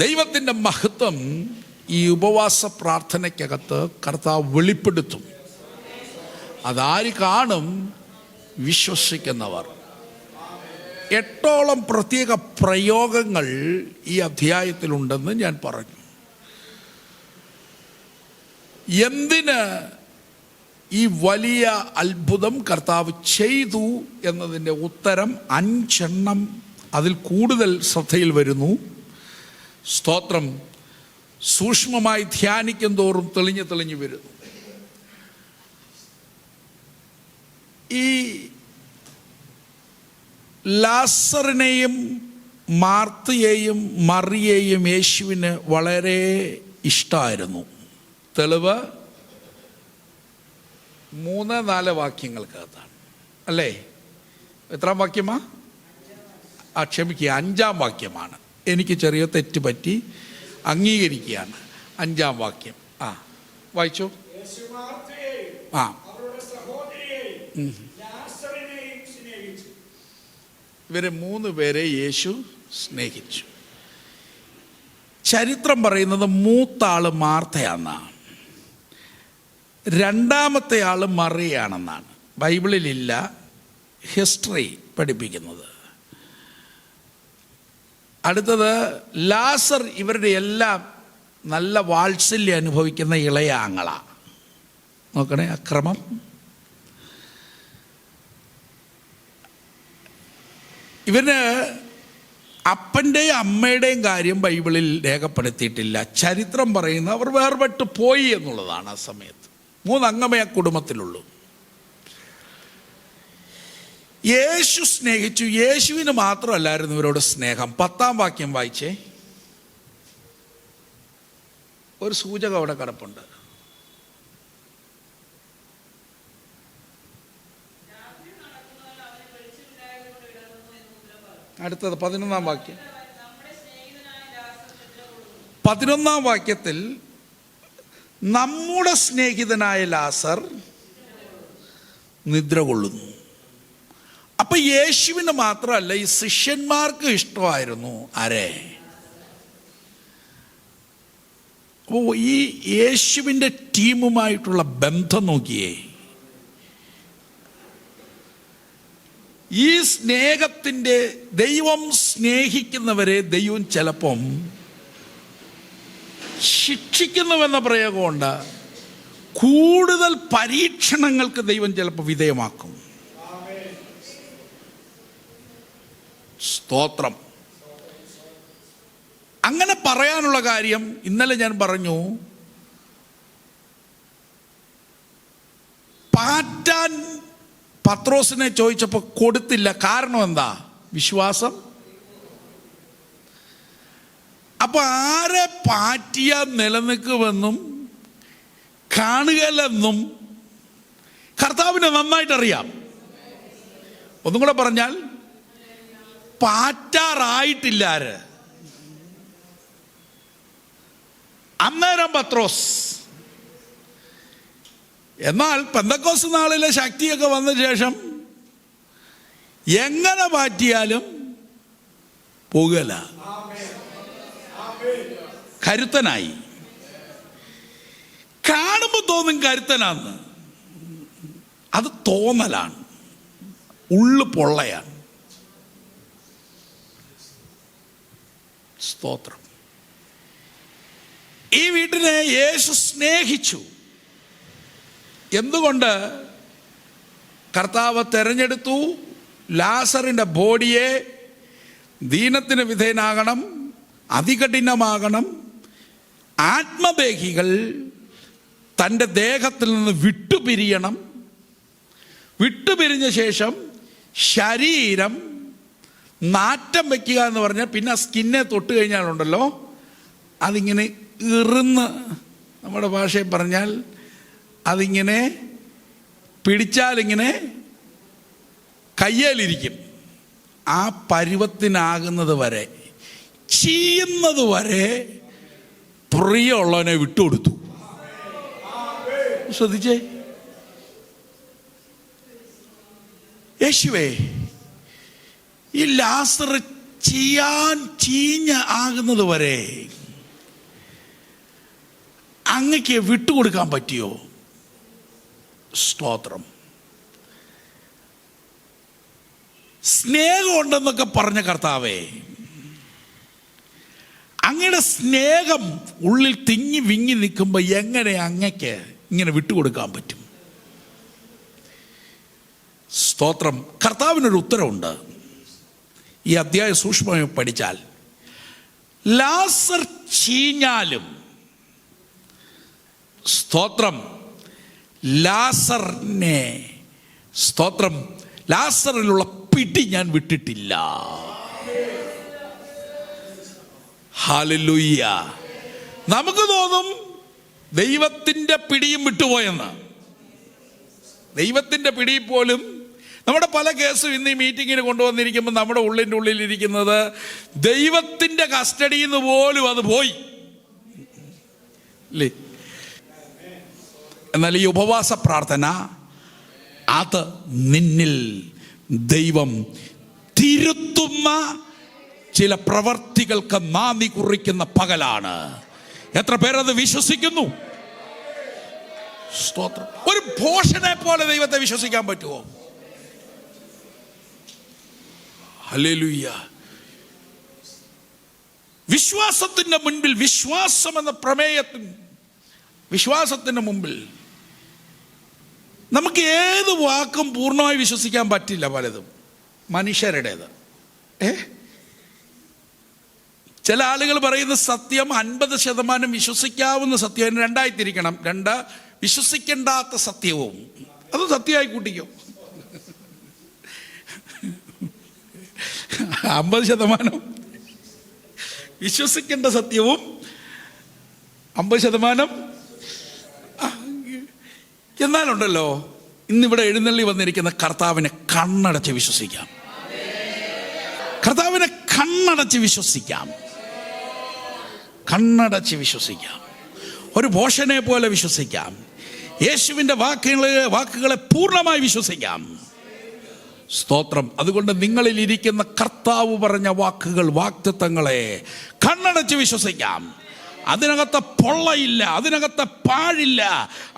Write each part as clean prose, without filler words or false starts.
ദൈവത്തിൻ്റെ മഹത്വം ഈ ഉപവാസ പ്രാർത്ഥനയ്ക്കകത്ത് കർത്താവ് വെളിപ്പെടുത്തും. അതാര് കാണും? വിശ്വസിക്കുന്നവർ. 8ഓളം പ്രത്യേക പ്രയോഗങ്ങൾ ഈ അധ്യായത്തിലുണ്ടെന്ന് ഞാൻ പറഞ്ഞു. എന്തിന് ഈ വലിയ അത്ഭുതം കർത്താവ് ചെയ്തു എന്നതിൻ്റെ ഉത്തരം 5 അതിൽ കൂടുതൽ ശ്രദ്ധയിൽ വരുന്നു. സ്തോത്രം. സൂക്ഷ്മമായി ധ്യാനിക്കും തോറും തെളിഞ്ഞു വരുന്നു. ഈ ലാസറിനെയും മാർത്തയെയും മറിയെയും യേശുവിന് വളരെ ഇഷ്ടമായിരുന്നു. തെളിവ് 3-4 വാക്യങ്ങൾക്കകത്താണ് അല്ലേ? എത്രാം വാക്യമാ? ക്ഷമിക്കുക, 5-ാം വാക്യമാണ്. എനിക്ക് ചെറിയ തെറ്റ് പറ്റി, അംഗീകരിക്കുകയാണ്. 5-ാം വാക്യം. വായിച്ചു. ഇവരെ 3 പേരെ യേശു സ്നേഹിച്ചു. ചരിത്രം പറയുന്നത് മൂത്ത ആള് മാർത്തയാണെന്നാണ്, 2ാമത്തെ ആള് മറിയാണെന്നാണ്. ബൈബിളിലില്ല, ഹിസ്റ്ററി പഠിപ്പിക്കുന്നത്. അടുത്തത് ലാസർ. ഇവരുടെ എല്ലാം നല്ല വാത്സല്യം അനുഭവിക്കുന്ന ഇളയ ആങ്ങള. നോക്കണേ, അക്രമം. ഇവന് അപ്പൻ്റെയും അമ്മയുടെയും കാര്യം ബൈബിളിൽ രേഖപ്പെടുത്തിയിട്ടില്ല. ചരിത്രം പറയുന്ന അവർ വേർപെട്ട് പോയി എന്നുള്ളതാണ്. ആ സമയത്ത് 3 അംഗമേ ആ കുടുംബത്തിലുള്ളൂ. യേശു സ്നേഹിച്ചു. യേശുവിന് മാത്രമല്ലായിരുന്നു ഇവരോട് സ്നേഹം. 10-ാം വാക്യം വായിച്ചേ. ഒരു സൂചകം അവിടെ കിടപ്പുണ്ട്. അടുത്തത് 11-ാം വാക്യം. 11-ാം വാക്യത്തിൽ നമ്മുടെ സ്നേഹിതനായ ലാസർ നിദ്ര കൊള്ളുന്നു. അപ്പൊ യേശുവിന് മാത്രമല്ല, ഈ ശിഷ്യന്മാർക്ക് ഇഷ്ടമായിരുന്നു. ആരെ? അപ്പോൾ ഈ യേശുവിൻ്റെ ടീമുമായിട്ടുള്ള ബന്ധം നോക്കിയേ. ഈ സ്നേഹത്തിൻ്റെ, ദൈവം സ്നേഹിക്കുന്നവരെ ദൈവം ചിലപ്പം ശിക്ഷിക്കുന്നുവെന്ന പ്രയോഗമുണ്ട്. കൂടുതൽ പരീക്ഷണങ്ങൾക്ക് ദൈവം ചിലപ്പോൾ വിധേയമാക്കും. സ്തോത്രം. അങ്ങനെ പറയാനുള്ള കാര്യം ഇന്നലെ ഞാൻ പറഞ്ഞു. പാറ്റാൻ പത്രോസിനെ ചോദിച്ചപ്പോൾ കൊടുത്തില്ല. കാരണം എന്താ? വിശ്വാസം. അപ്പൊ ആരെ പാറ്റിയാൽ നിലനിൽക്കുമെന്നും കാണുകയെന്നും കർത്താവിനെ നന്നായിട്ടറിയാം. ഒന്നും കൂടെ പറഞ്ഞാൽ, പാറ്റാറായിട്ടില്ല ആര്? അന്നേരം പത്രോസ്. എന്നാൽ പെന്തക്കോസ്ത് നാളിലെ ശക്തിയൊക്കെ വന്ന ശേഷം എങ്ങനെ പാറ്റിയാലും പോകല. കരുത്തനായി. കാണുമ്പോൾ തോന്നും കരുത്തനാന്ന്. അത് തോന്നലാണ്, ഉള്ളു പൊള്ളയാണ്. സ്തോത്രം. ഈ വീട്ടിനെ യേശു സ്നേഹിച്ചു. എന്തുകൊണ്ട്? കർത്താവ് തെരഞ്ഞെടുത്തു ലാസറിൻ്റെ ബോഡിയെ ദീനത്തിന് വിധേയനാകണം, അതികഠിനമാകണം. ആത്മദേഹികൾ തൻ്റെ ദേഹത്തിൽ നിന്ന് വിട്ടുപിരിയണം. വിട്ടുപിരിഞ്ഞ ശേഷം ശരീരം നാറ്റം വയ്ക്കുക എന്ന് പറഞ്ഞാൽ, പിന്നെ സ്കിന്നെ തൊട്ട് കഴിഞ്ഞാലുണ്ടല്ലോ അതിങ്ങനെ ഇറുന്ന്, നമ്മുടെ ഭാഷയിൽ പറഞ്ഞാൽ അതിങ്ങനെ പിടിച്ചാലിങ്ങനെ കയ്യേലിരിക്കും. ആ പരുവത്തിനാകുന്നത് വരെ, ചെയ്യുന്നത് വരെ പ്രിയമുള്ളവനെ വിട്ടുകൊടുത്തു. ശ്രദ്ധിച്ചേ. യേശുവേ, ഈ ലാസർ ചീഞ്ഞ ആകുന്നത് വരെ അങ്ങക്ക് വിട്ടുകൊടുക്കാൻ പറ്റിയോ? സ്തോത്രം. സ്നേഹമുണ്ടെന്നൊക്കെ പറഞ്ഞ കർത്താവേ, അങ്ങയുടെ സ്നേഹം ഉള്ളിൽ തിങ്ങി വിങ്ങി നിൽക്കുമ്പോൾ എങ്ങനെ അങ്ങക്ക് ഇങ്ങനെ വിട്ടുകൊടുക്കാൻ പറ്റും? സ്തോത്രം. കർത്താവിനൊരു ഉത്തരവുണ്ട്. ഈ അധ്യായം സൂക്ഷ്മമായി പഠിച്ചാൽ, ലാസർ ചീഞ്ഞാലും, സ്തോത്രം, ലാസറിനെ, സ്തോത്രം, ലാസറിലുള്ള പിടി ഞാൻ വിട്ടിട്ടില്ല. ഹല്ലേലൂയ. നമുക്ക് തോന്നും ദൈവത്തിൻ്റെ പിടിയും വിട്ടുപോയെന്ന്. ദൈവത്തിൻ്റെ പിടി പോലും നമ്മുടെ പല കേസും ഇന്ന് ഈ മീറ്റിങ്ങിന് കൊണ്ടുവന്നിരിക്കുമ്പോൾ നമ്മുടെ ഉള്ളിലിരിക്കുന്നത് ദൈവത്തിൻ്റെ കസ്റ്റഡിയിൽ നിന്ന് പോലും അത് പോയി അല്ലേ? എന്നാൽ ഈ ഉപവാസ പ്രാർത്ഥന, അത് നിന്നിൽ ദൈവം തിരുത്തുന്ന ചില പ്രവർത്തികൾക്ക് നാന്ദി കുറിക്കുന്ന പകലാണ്. എത്ര പേരത് വിശ്വസിക്കുന്നു? സ്തോത്രം. ഒരു ഭോഷനെ പോലെ ദൈവത്തെ വിശ്വസിക്കാൻ പറ്റുമോ? ഹല്ലേലൂയ. വിശ്വാസത്തിന്റെ മുൻപിൽ, വിശ്വാസം എന്ന പ്രമേയത്തിന്, വിശ്വാസത്തിന് മുമ്പിൽ നമുക്ക് ഏത് വാക്കും പൂർണ്ണമായി വിശ്വസിക്കാൻ പറ്റില്ല. പലതും മനുഷ്യരുടേത്. ചില ആളുകൾ പറയുന്ന സത്യം 50% വിശ്വസിക്കാവുന്ന സത്യം രണ്ടായി തിരിക്കണം. വിശ്വസിക്കേണ്ടാത്ത സത്യവും, അത് സത്യമായി കൂട്ടിക്കോ. 50% വിശ്വസിക്കേണ്ട സത്യവും 50%. എന്നാലുണ്ടല്ലോ, ഇന്നിവിടെ എഴുന്നള്ളി വന്നിരിക്കുന്ന കർത്താവിനെ കണ്ണടച്ച് വിശ്വസിക്കാം. കർത്താവിനെ കണ്ണടച്ച് വിശ്വസിക്കാം. കണ്ണടച്ച് വിശ്വസിക്കാം. ഒരു ഭോഷനെ പോലെ വിശ്വസിക്കാം. യേശുവിൻ്റെ വാക്കുകളെ പൂർണ്ണമായി വിശ്വസിക്കാം. സ്തോത്രം. അതുകൊണ്ട് നിങ്ങളിൽ ഇരിക്കുന്ന കർത്താവ് പറഞ്ഞ വാക്കുകൾ, വാഗ്ദത്തങ്ങളെ കണ്ണടച്ച് വിശ്വസിക്കാം. അതിനകത്ത് പൊള്ളയില്ല, അതിനകത്ത് പാഴില്ല,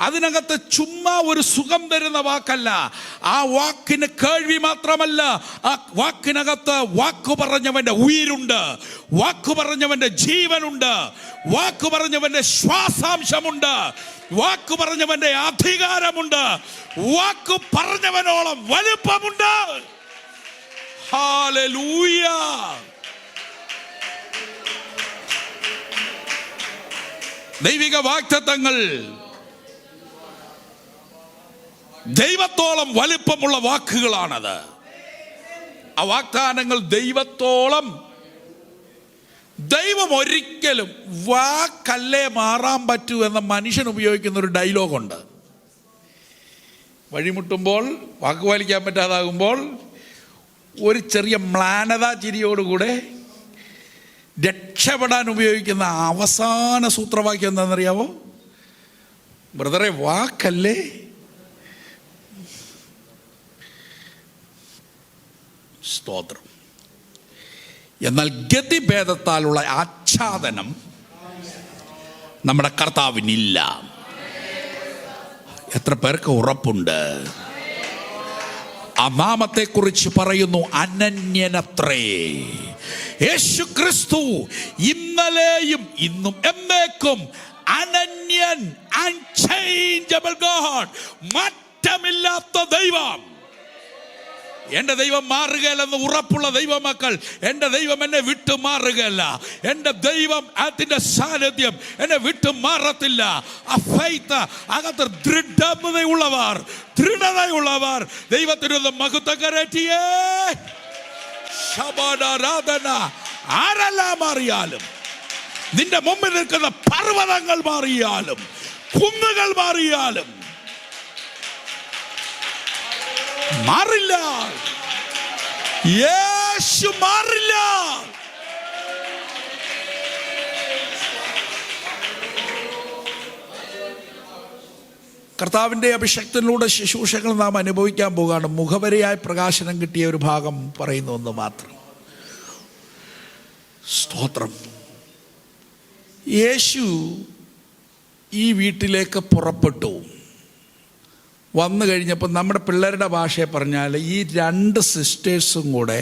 അതിനകത്ത് ചുമ്മാ ഒരു സുഖം തരുന്ന വാക്കല്ല. ആ വാക്കിന് കേൾവി മാത്രമല്ല, ആ വാക്കിനകത്ത് വാക്കു പറഞ്ഞവന്റെ ഉயிருണ്ട്, വാക്കു പറഞ്ഞവന്റെ ജീവനുണ്ട്, വാക്കു പറഞ്ഞവന്റെ ശ്വാസാംശമുണ്ട്, വാക്കു പറഞ്ഞവന്റെ അധികാരമുണ്ട്, വാക്കു പറഞ്ഞവനോളം വലുപ്പമുണ്ട്. ഹല്ലേലൂയ. ദൈവിക വാഗ്ദത്തങ്ങൾ ദൈവത്തോളം വലിപ്പമുള്ള വാക്കുകളാണത്. ആ വാഗ്ദാനങ്ങൾ ദൈവത്തോളം. ദൈവം ഒരിക്കലും വാക്കല്ലേ മാറാൻ പറ്റൂ എന്ന മനുഷ്യൻ ഉപയോഗിക്കുന്ന ഒരു ഡയലോഗുണ്ട്. വഴിമുട്ടുമ്പോൾ, വാക്ക് പാലിക്കാൻ പറ്റാതാകുമ്പോൾ ഒരു ചെറിയ മ്ലാനതാ ചിരിയോടുകൂടെ രക്ഷപ്പെടാൻ ഉപയോഗിക്കുന്ന അവസാന സൂത്രവാക്യം എന്താണെന്നറിയാവോ? ബ്രദറെ, വാക്കല്ലേ. സ്തോത്രം. എന്നാൽ ഗതിഭേദത്താലുള്ള ആച്ഛാദനം നമ്മുടെ കർത്താവിനില്ല. എത്ര പേർക്ക് ഉറപ്പുണ്ട്? ആ നാമത്തെക്കുറിച്ച് പറയുന്നു, അനന്യനത്രേ. യേശു ക്രിസ്തു ഇന്നലെയും ഇന്നും എന്നേക്കും അനന്യൻ, അൺചേഞ്ചബിൾ ഗോഡ്, മാറ്റമില്ലാത്ത ദൈവം. എൻ്റെ ദൈവം മാറുകയല്ലെന്ന് ഉറപ്പുള്ള ദൈവമക്കൾ, എൻ്റെ ദൈവം എന്നെ വിട്ടു മാറുകയല്ല. എൻ്റെ ദൈവം, അതിൻ്റെ സാന്നിധ്യം എന്നെ വിട്ടു മാറത്തില്ല. ആ ഫെയ്ത്ത്, അകത്ത് ദൃഢതയുള്ളവർ ദൈവത്തിനൊന്ന് മഹത്വം കരറ്റിയേ. ശബദാരാധന. ആരെല്ലാം മാറിയാലും, നിന്റെ മുമ്പിൽ നിൽക്കുന്ന പർവ്വതങ്ങൾ മാറിയാലും, കുന്നുകൾ മാറിയാലും മാറില്ല. യേശു മാറില്ല. കർത്താവിൻ്റെ അഭിഷേകത്തിലൂടെ ശുശ്രൂഷകൾ നാം അനുഭവിക്കാൻ പോകുകയാണ്. മുഖവരയായി പ്രകാശനം കിട്ടിയ ഒരു ഭാഗം പറയുന്നു എന്ന് മാത്രം. സ്തോത്രം. യേശു ഈ വീട്ടിലേക്ക് പുറപ്പെട്ടു. വന്നു കഴിഞ്ഞപ്പോൾ നമ്മുടെ പിള്ളേരുടെ ഭാഷയെ പറഞ്ഞാൽ ഈ രണ്ട് സിസ്റ്റേഴ്സും കൂടെ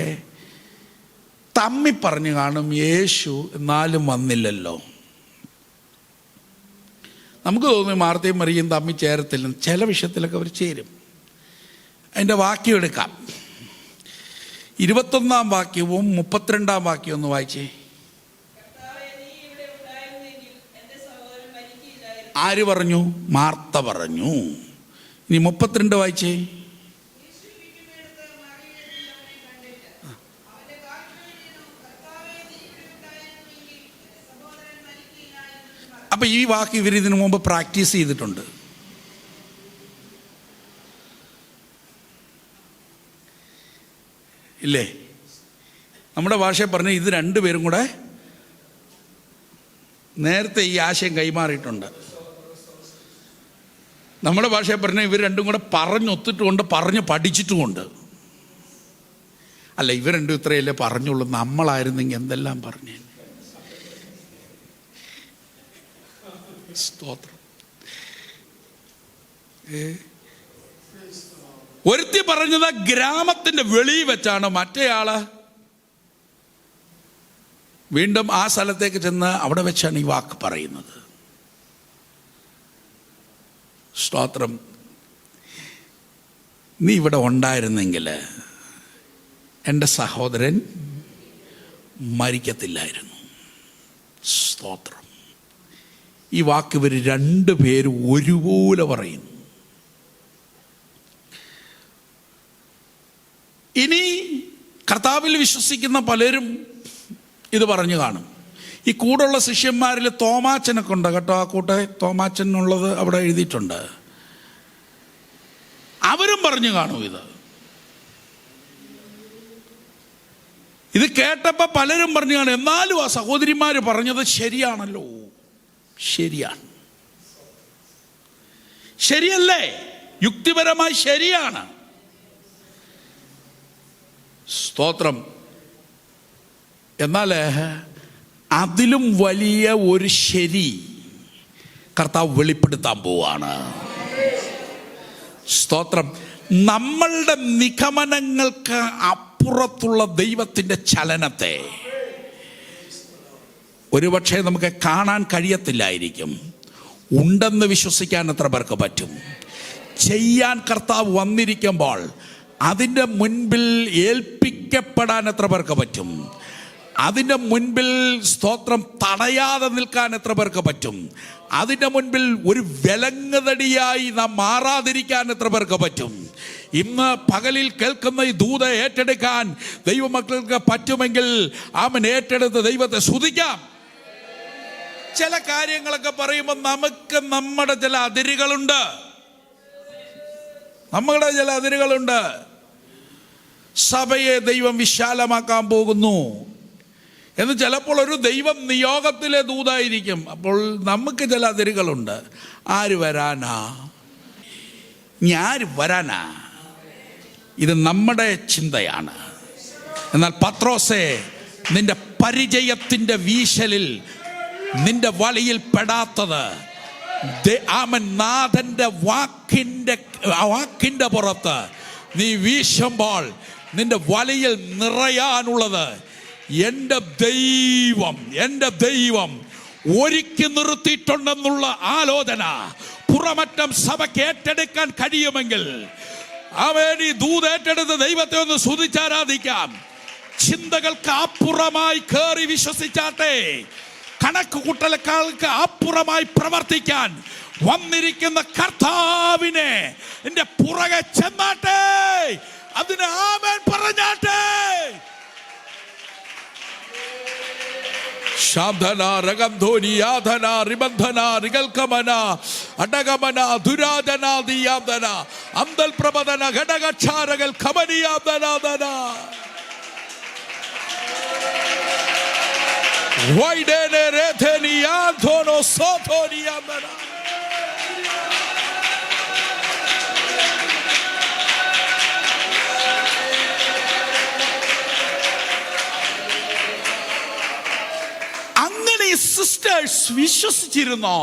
തമ്മി പറഞ്ഞു കാണും, യേശു എന്നാലും വന്നില്ലല്ലോ. നമുക്ക് തോന്നി മാർത്തയും മറിയും തമ്മി ചേരത്തില്ല. ചില വിഷയത്തിലൊക്കെ അവർ ചേരും. അതിൻ്റെ വാക്യം എടുക്കാം. 21 വാക്യവും 32 വാക്യവും ഒന്ന് വായിച്ചേ. ആര് പറഞ്ഞു? മാർത്ത പറഞ്ഞു. ഇനി 32 വായിച്ചേ. അപ്പൊ ഈ വാക്ക് ഇവർ ഇതിനു മുമ്പ് പ്രാക്ടീസ് ചെയ്തിട്ടുണ്ട്. ഇല്ലേ? നമ്മുടെ ഭാഷയെ പറഞ്ഞ ഇത് രണ്ടുപേരും കൂടെ നേരത്തെ ഈ ആശയം കൈമാറിയിട്ടുണ്ട്. നമ്മുടെ ഭാഷയെ പറഞ്ഞ ഇവർ രണ്ടും കൂടെ പറഞ്ഞൊത്തിട്ടുമുണ്ട്, പറഞ്ഞ് പഠിച്ചിട്ടുമുണ്ട്. അല്ല, ഇവർ രണ്ടും ഇത്രയല്ലേ പറഞ്ഞുള്ളൂ. നമ്മളായിരുന്നെങ്കിൽ എന്തെല്ലാം പറഞ്ഞേ. സ്തോത്രം. ഒരുത്തി പറഞ്ഞത് ഗ്രാമത്തിന്റെ വെളിയിൽ വെച്ചാണ്. മറ്റേയാള് വീണ്ടും ആ സ്ഥലത്തേക്ക് ചെന്ന് അവിടെ വെച്ചാണ് ഈ വാക്ക് പറയുന്നത്. സ്തോത്രം. നീ ഇവിടെ ഉണ്ടായിരുന്നെങ്കിൽ എൻ്റെ സഹോദരൻ മരിക്കത്തില്ലായിരുന്നു. സ്തോത്രം. ഈ വാക്ക് ഇവർ രണ്ടുപേരും ഒരുപോലെ പറയുന്നു. ഇനി കർത്താവിൽ വിശ്വസിക്കുന്ന പലരും ഇത് പറഞ്ഞു കാണും. ഈ കൂടുള്ള ശിഷ്യന്മാരിൽ തോമാച്ചനൊക്കെ ഉണ്ട് കേട്ടോ. ആ കൂട്ടെ തോമാച്ചനുള്ളത് അവിടെ എഴുതിയിട്ടുണ്ട്. അവരും പറഞ്ഞു കാണും ഇത് കേട്ടപ്പോ പലരും പറഞ്ഞു കാണും. എന്നാലും ആ സഹോദരിമാര് പറഞ്ഞത് ശരിയാണല്ലോ. ശരിയാണ്, ശരിയല്ലേ? യുക്തിപരമായി ശരിയാണ്. സ്തോത്രം. എന്നാൽ അതിലും വലിയ ഒരു ശരി കർത്താവ് വെളിപ്പെടുത്താൻ പോവാണ്. സ്തോത്രം. നമ്മളുടെ നിഗമനങ്ങൾക്ക് അപ്പുറത്തുള്ള ദൈവത്തിൻ്റെ ചലനത്തെ ഒരുപക്ഷെ നമുക്ക് കാണാൻ കഴിയത്തില്ലായിരിക്കും. ഉണ്ടെന്ന് വിശ്വസിക്കാൻ എത്ര പേർക്ക് പറ്റും? ചെയ്യാൻ കർത്താവ് വന്നിരിക്കുമ്പോൾ അതിൻ്റെ മുൻപിൽ ഏൽപ്പിക്കപ്പെടാൻ എത്ര പേർക്ക് പറ്റും? അതിൻ്റെ മുൻപിൽ സ്തോത്രം തടയാതെ നിൽക്കാൻ എത്ര പേർക്ക് പറ്റും? അതിൻ്റെ മുൻപിൽ ഒരു വിലങ്ങുതടിയായി നാം മാറാതിരിക്കാൻ എത്ര പേർക്ക് പറ്റും? ഇന്ന് പകലിൽ കേൾക്കുന്ന ഈ ദൂത ഏറ്റെടുക്കാൻ ദൈവമക്കൾക്ക് പറ്റുമെങ്കിൽ അവൻ ഏറ്റെടുത്ത് ദൈവത്തെ സ്തുതിക്കാം. ചില കാര്യങ്ങളൊക്കെ പറയുമ്പോൾ നമുക്ക് നമ്മുടെ ചില അതിരുകളുണ്ട്. നമ്മുടെ ചില അതിരുകളുണ്ട്. സഭയെ ദൈവം വിശാലമാക്കാൻ പോകുന്നു എന്ന് ചിലപ്പോൾ ഒരു ദൈവം നിയോഗത്തിലെ ദൂതായിരിക്കും. അപ്പോൾ നമുക്ക് ചില അതിരുകളുണ്ട്. ആര് വരാനാ? ഞാൻ വരാനാ? ഇത് നമ്മുടെ ചിന്തയാണ്. എന്നാൽ പത്രോസേ, നിന്റെ പരിചയത്തിൻ്റെ വീശലിൽ നിന്റെ വലയിൽ പെടാത്തത് നാഥന്റെ വാക്കിന്റെ പുറത്ത് നീ വീശുമ്പോൾ നിന്റെ വലയിൽ നിറയാനുള്ളത് എൻ്റെ ദൈവം ഒരുക്കി നിർത്തിയിട്ടുണ്ടെന്നുള്ള ആലോചന പുറമറ്റം സഭയ്ക്ക് ഏറ്റെടുക്കാൻ കഴിയുമെങ്കിൽ അവൻ ഈ ദൂത് ഏറ്റെടുത്ത് ദൈവത്തെ ഒന്ന് സ്തുതിച്ചാരാധിക്കാം. ചിന്തകൾക്ക് അപ്പുറമായി കയറി വിശ്വസിച്ചാട്ടെ. കണക്ക് കൂട്ടലുകൾക്ക് അപ്പുറമായി പ്രവർത്തിക്കാൻ വന്നിരിക്കുന്ന കർത്താവിനെ എന്റെ പുറകെ ചെന്നാട്ടെ. അതിന് ആമേൻ പറഞ്ഞാട്ടെ. ശാബ്ദന രഗന്ധോനി യാധന റിബന്ധന റിഗൽകമന അടഗമന ദുരാജന ദിയാബ്ദന അംദൽ പ്രബദന ഘടകക്ഷാരകൾ ഖമനിയാബ്ദനാദന വൈഡേനെ രേഥനി യാധോനോ സോഥോനിയാബ്ദന. വിശ്വസിച്ചിരുന്നോ?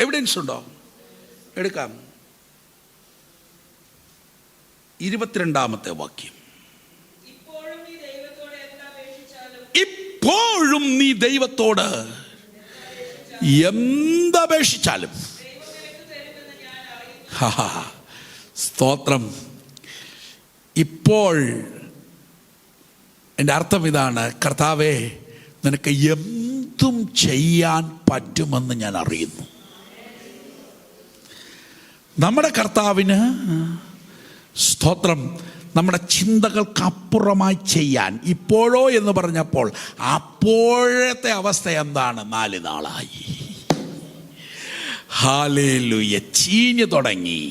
എവിഡൻസ് ഉണ്ടോ? എടുക്കാം. 22-ാമത്തെ വാക്യം. ഇപ്പോഴും നീ ദൈവത്തോട് എന്തപേക്ഷിച്ചാലും. സ്തോത്രം. ഇപ്പോൾ എൻ്റെ അർത്ഥം ഇതാണ്, കർത്താവേ, നിനക്ക് എന്തും ചെയ്യാൻ പറ്റുമെന്ന് ഞാൻ അറിയുന്നു. നമ്മുടെ കർത്താവിന്, സ്തോത്രം, നമ്മുടെ ചിന്തകൾക്കപ്പുറമായി ചെയ്യാൻ, ഇപ്പോഴോ എന്ന് പറഞ്ഞപ്പോൾ അപ്പോഴത്തെ അവസ്ഥ എന്താണ്? 4 നാളായി. ഹല്ലേലൂയ. ചീഞ്ഞു തുടങ്ങി.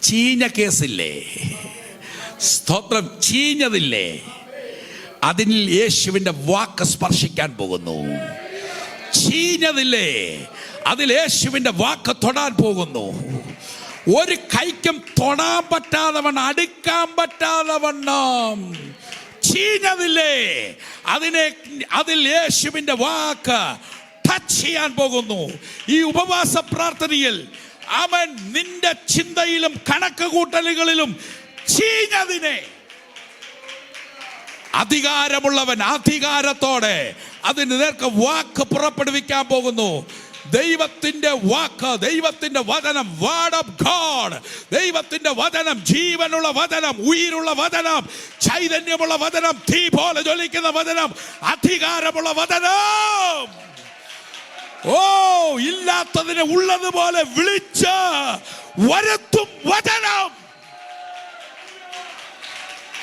ചീഞ്ഞ കേസില്ലേ? സ്തോത്രം. ചീഞ്ഞതില്ലേ? അതിൽ യേശുവിൻ്റെ വാക്ക് സ്പർശിക്കാൻ പോകുന്നു. ചീഞ്ഞതില്ലേ? അതിൽ യേശുവിൻ്റെ വാക്ക് തൊടാൻ പോകുന്നു. ഒരു കൈക്കും തൊടാൻ പറ്റാതെ വണ്ണം, അടുക്കാൻ പറ്റാതെ വണ്ണം ചീഞ്ഞതില്ലേ? അതിൽ യേശുവിൻ്റെ വാക്ക് ടച്ച് ചെയ്യാൻ പോകുന്നു. ഈ ഉപവാസ പ്രാർത്ഥനയിൽ അവൻ നിന്റെ ചിന്തയിലും കണക്ക് കൂട്ടലുകളിലും ചീഞ്ഞതിനെ അധികാരമുള്ളവൻ അധികാരത്തോടെ അതിന് നേർക്ക് വാക്ക് പുറപ്പെടുവിക്കാൻ പോകുന്നു. ദൈവത്തിന്റെ വാക്ക്, ദൈവത്തിന്റെ വചനം, വേർഡ് ഓഫ് ഗോഡ്, ദൈവത്തിന്റെ വചനം, ജീവനുള്ള വചനം, ഉயிருള്ള വചനം, ചൈതന്യമുള്ള വചനം, തീ പോലെ ജ്വലിക്കുന്ന വചനം, അധികാരമുള്ള വചനം. ഓ, ഇല്ലാത്തതിനെ ഉള്ളതുപോലെ വിളിച്ച് വരുത്തും വചനം.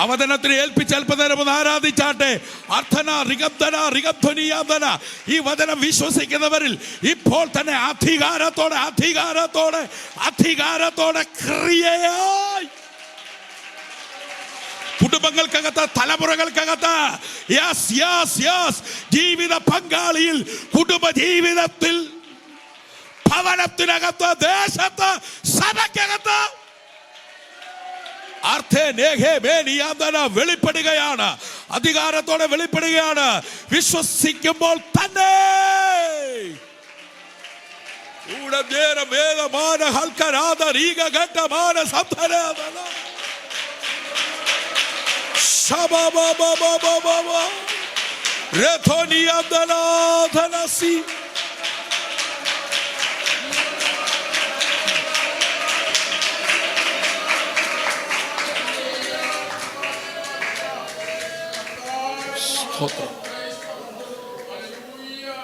അവതരണത്തിന് ഏൽപ്പിച്ച് അല്പനേരം ഒന്ന് ആരാധിച്ചാട്ടെ. അർത്ഥന റിഗബ്ധന റിഗബ്ധനിയാന്തന. ഈ വചനം വിശ്വസിക്കുന്നവരിൽ ഇപ്പോൾ തന്നെ അധികാരത്തോടെ അധികാരത്തോടെ അധികാരത്തോടെ ക്രിയയായി കുടുംബങ്ങൾക്കകത്ത്, തലമുറകൾക്കകത്ത്, യെസ് യെസ് യെസ്, ജീവിത പങ്കാളിയിൽ, കുടുംബ ജീവിതത്തിൽ, ഭവനത്തിനകത്ത്, ദേശത്ത്, സഭയ്ക്കകത്ത് വെളിപ്പെടുകയാണ്. അധികാരത്തോടെ വെളിപ്പെടുകയാണ്. വിശ്വസിക്കുമ്പോൾ തന്നെ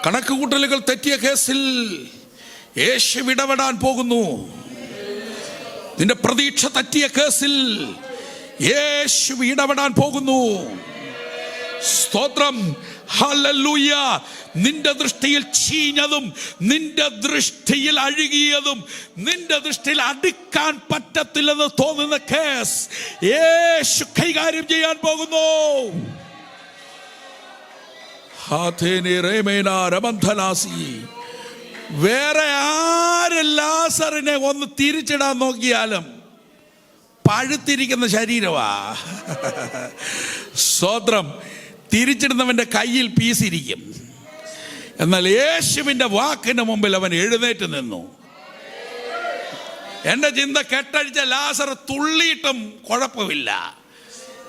കണക്കുകൂട്ടലുകൾ തെറ്റിയ കേസിൽ യേശു ഇടപെടാൻ പോകുന്നു. നിന്റെ പ്രതീക്ഷ തെറ്റിയ കേസിൽ യേശു ഇടപെടാൻ പോകുന്നു. സ്തോത്രം. ഹല്ലേലൂയ. നിന്റെ ദൃഷ്ടിയിൽ ചീഞ്ഞതും, നിന്റെ ദൃഷ്ടിയിൽ അഴുകിയതും, നിന്റെ ദൃഷ്ടിയിൽ അടുക്കാൻ പറ്റത്തില്ലെന്ന് തോന്നുന്ന കേസ് യേശു കൈകാര്യം ചെയ്യാൻ പോകുന്നു. വേറെ ആര് ലാസറിനെ ഒന്ന് തിരിച്ചിടാൻ നോക്കിയാലും പഴുത്തിരിക്കുന്ന ശരീരമാ. സ്തോത്രം. തിരിച്ചിടുന്നവന്റെ കയ്യിൽ പീസിരിക്കും. എന്നാൽ യേശുവിന്റെ വാക്കിന് മുമ്പിൽ അവൻ എഴുന്നേറ്റ് നിന്നു. എന്റെ ചിന്ത, കെട്ടഴിച്ച ലാസർ തുള്ളിയിട്ടും കുഴപ്പമില്ല.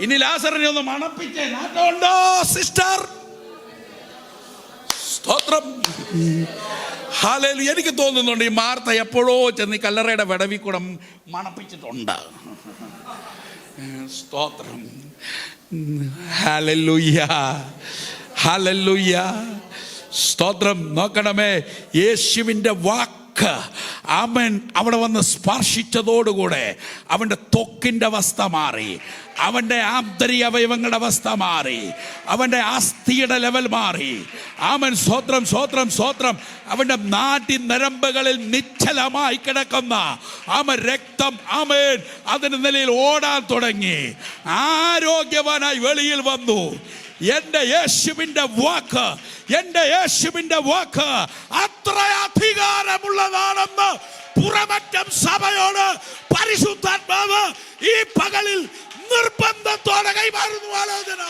ഇനി ലാസറിനെ ഒന്ന് മണപ്പിച്ചേ. നാട്ടമുണ്ടോ സിസ്റ്റർ? സ്തോത്രം. ഹല്ലേലൂയ. എനിക്ക് തോന്നുന്നുണ്ട് ഈ മാർത്ത എപ്പോഴോ ചെന്ന് ഈ കല്ലറയുടെ വിടവിൽ കൂടെ മണപ്പിച്ചിട്ടുണ്ട്. സ്തോത്രം. ഹല്ലേലൂയ. ഹല്ലേലൂയ. സ്തോത്രം. നോക്കണമേ, യേശുവിൻ്റെ വാക്ക് അവൻ അവിടെ വന്ന് സ്പർശിച്ചതോടുകൂടെ അവൻ്റെ ത്വക്കിൻ്റെ അവസ്ഥ മാറി, അവൻ്റെ ആന്തരിക അവയവങ്ങളുടെ അവസ്ഥ മാറി, അവൻ്റെ അസ്ഥിയുടെ ലെവൽ മാറി. ആമൻ. സ്വത്രം സ്വത്രം സ്വത്രം. അവൻ്റെ നാട്ടി നരമ്പുകളിൽ നിശ്ചലമായി കിടക്കുന്ന രക്തം ആമേൻ അതിൻ്റെ നിലയിൽ ഓടാൻ തുടങ്ങി. ആരോഗ്യവാനായി വെളിയിൽ വന്നു. എൻ്റെ യേശുവിൻ്റെ വാക്ക്, എൻ്റെ യേശുവിൻ്റെ വാക്ക് അത്ര അധികാരമുള്ളതാണെന്ന് പുറമറ്റം സഭയോട് പരിശുദ്ധാത്മാവ് ഈ പകലിൽ നിർബന്ധത്തോടെ കൈമാറുന്നു. ആലോചന.